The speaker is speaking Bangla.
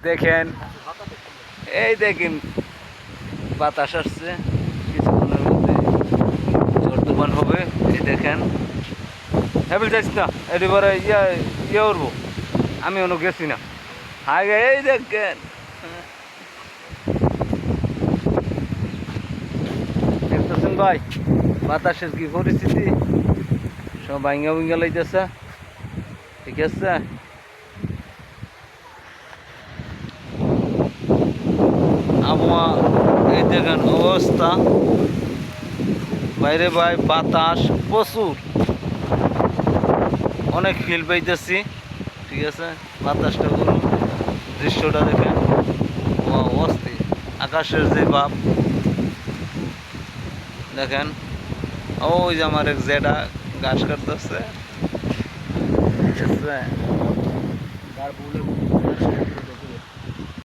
দেখেন এই দেখেন বাতাস আসছে কিছুক্ষণের মধ্যে ঝড় তুফান হবে। এই দেখেন হ্যাবিল যাইস না এবারে ইয়ে উঠবো আমি অন্য গেছি না আগে এই দেখেন দেখতেছেন ভাই বাতাসের কি পরিস্থিতি সব ভাঙ্গা ভুঙ্গা লাইতেছে ঠিক আছে। আবহাওয়া এই দেখেন অবস্থা বাইরে ভাই বাতাস প্রচুর অনেক ফিল পাইতেছি ঠিক আছে। বাতাসটা করুন দৃশ্যটা দেখেন অস্থির আকাশের যে ভাব দেখেন। ওই যে আমার এক জেডা ঘাস কাটতেছে ঠিক আছে।